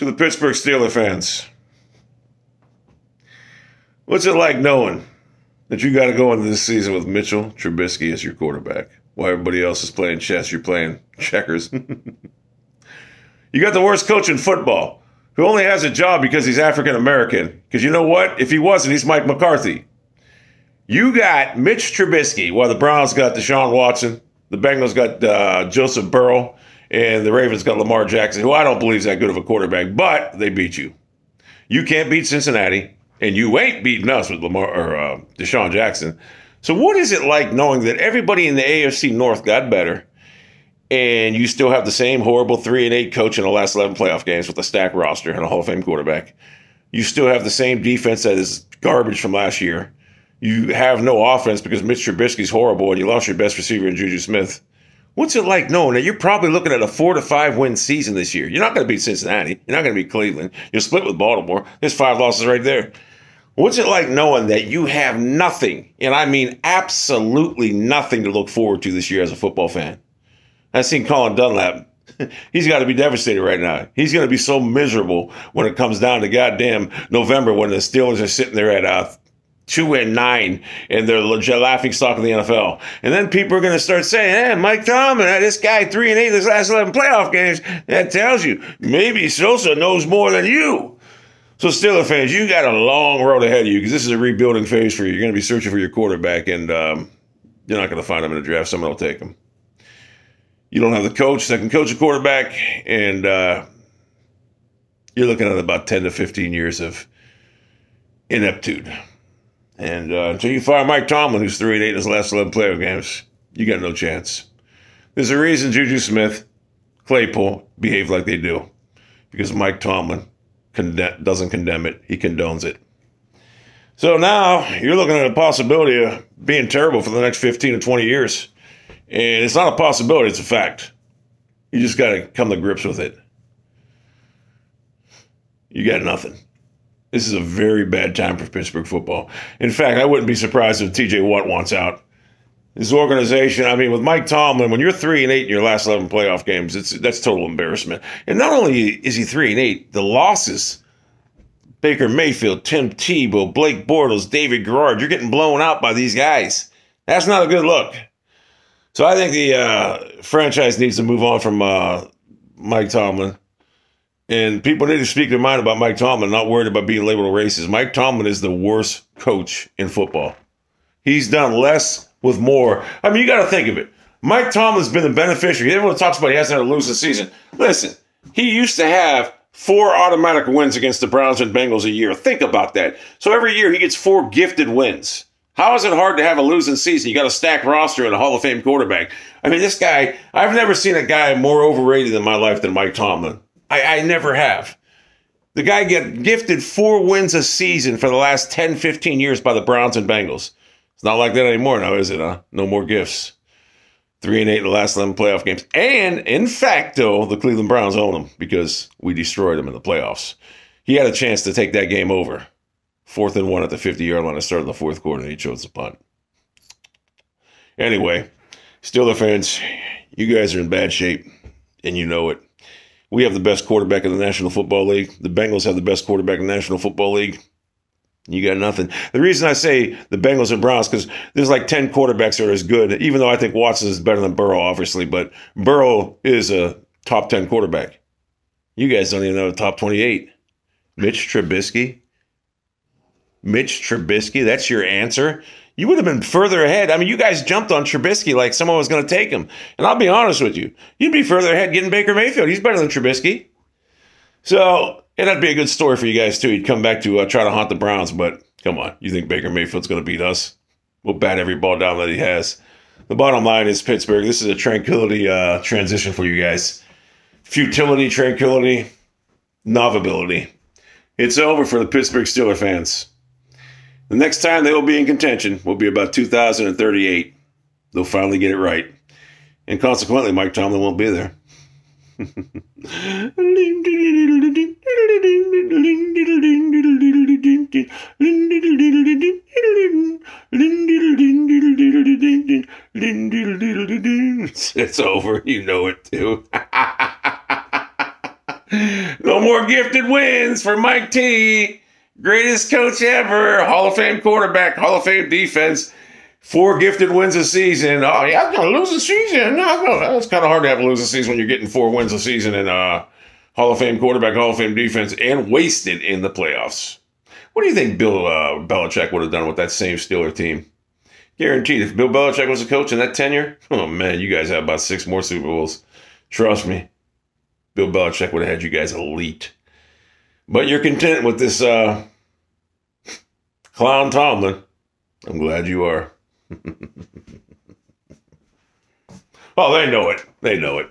To the Pittsburgh Steelers fans, what's it like knowing that you got to go into this season with Mitchell Trubisky as your quarterback? While everybody else is playing chess, you're playing checkers. You got the worst coach in football, who only has a job because he's African-American. Because you know what? If he wasn't, he's Mike McCarthy. You got Mitch Trubisky, while the Browns got Deshaun Watson, the Bengals got Joseph Burrow, and the Ravens got Lamar Jackson, who I don't believe is that good of a quarterback, but they beat you. You can't beat Cincinnati, and you ain't beating us with Lamar or Deshaun Jackson. So what is it like knowing that everybody in the AFC North got better, and you still have the same horrible 3-8 coach in the last 11 playoff games with a stacked roster and a Hall of Fame quarterback? You still have the same defense that is garbage from last year. You have no offense because Mitch Trubisky's horrible, and you lost your best receiver in Juju Smith. What's it like knowing that you're probably looking at a 4-5 win season this year? You're not going to beat Cincinnati. You're not going to beat Cleveland. You'll split with Baltimore. There's 5 losses right there. What's it like knowing that you have nothing, and I mean absolutely nothing to look forward to this year as a football fan? I've seen Colin Dunlap. He's got to be devastated right now. He's going to be so miserable when it comes down to goddamn November when the Steelers are sitting there at 2-9, and they're legit laughing stock of the NFL. And then people are going to start saying, hey, Mike Tomlin, this guy 3-8 this last 11 playoff games. That tells you maybe Sosa knows more than you. So Steelers fans, you got a long road ahead of you because this is a rebuilding phase for you. You're going to be searching for your quarterback, and you're not going to find him in the draft. Someone will take him. You don't have the coach that can coach a quarterback, and you're looking at about 10 to 15 years of ineptitude. And until you fire Mike Tomlin, who's 3-8 in his last 11 playoff games, you got no chance. There's a reason Juju Smith, Claypool behave like they do. Because Mike Tomlin doesn't condemn it. He condones it. So now you're looking at a possibility of being terrible for the next 15 to 20 years. And it's not a possibility, it's a fact. You just got to come to grips with it. You got nothing. This is a very bad time for Pittsburgh football. In fact, I wouldn't be surprised if TJ Watt wants out. This organization, I mean, with Mike Tomlin, when you're 3-8 in your last 11 playoff games, that's total embarrassment. And not only is he 3-8, the losses, Baker Mayfield, Tim Tebow, Blake Bortles, David Garrard, you're getting blown out by these guys. That's not a good look. So I think the franchise needs to move on from Mike Tomlin. And people need to speak their mind about Mike Tomlin, not worried about being labeled a racist. Mike Tomlin is the worst coach in football. He's done less with more. I mean, you got to think of it. Mike Tomlin's been the beneficiary. Everyone talks about he hasn't had a losing season. Listen, he used to have 4 automatic wins against the Browns and Bengals a year. Think about that. So every year he gets 4 gifted wins. How is it hard to have a losing season? You got a stacked roster and a Hall of Fame quarterback. I mean, this guy, I've never seen a guy more overrated in my life than Mike Tomlin. I never have. The guy get gifted 4 wins a season for the last 10, 15 years by the Browns and Bengals. It's not like that anymore now, is it? Huh? No more gifts. 3-8 in the last 11 playoff games. And, in fact, though, the Cleveland Browns own him because we destroyed him in the playoffs. He had a chance to take that game over. 4th and 1 at the 50-yard line to start in the 4th quarter, and he chose the punt. Anyway, Steelers fans, you guys are in bad shape, and you know it. We have the best quarterback in the National Football League. The Bengals have the best quarterback in the National Football League. You got nothing. The reason I say the Bengals and Browns, because there's like 10 quarterbacks that are as good, even though I think Watson is better than Burrow, obviously, but Burrow is a top 10 quarterback. You guys don't even know the top 28. Mitch Trubisky? Mitch Trubisky, that's your answer? You would have been further ahead. I mean, you guys jumped on Trubisky like someone was going to take him. And I'll be honest with you. You'd be further ahead getting Baker Mayfield. He's better than Trubisky. So, and that'd be a good story for you guys, too. He'd come back to try to haunt the Browns. But, come on. You think Baker Mayfield's going to beat us? We'll bat every ball down that he has. The bottom line is Pittsburgh. This is a tranquility transition for you guys. Futility, tranquility, novability. It's over for the Pittsburgh Steelers fans. The next time they will be in contention will be about 2038. They'll finally get it right. And consequently, Mike Tomlin won't be there. It's over. You know it, too. No more gifted wins for Mike T. Greatest coach ever. Hall of Fame quarterback, Hall of Fame defense. 4 gifted wins a season. Oh, yeah, I'm going to lose a season. No. It's kind of hard to have to lose a season when you're getting 4 wins a season and Hall of Fame quarterback, Hall of Fame defense, and wasted in the playoffs. What do you think Bill Belichick would have done with that same Steeler team? Guaranteed, if Bill Belichick was a coach in that tenure, oh, man, you guys have about 6 more Super Bowls. Trust me. Bill Belichick would have had you guys elite. But you're content with this clown Tomlin. I'm glad you are. Oh, they know it. They know it.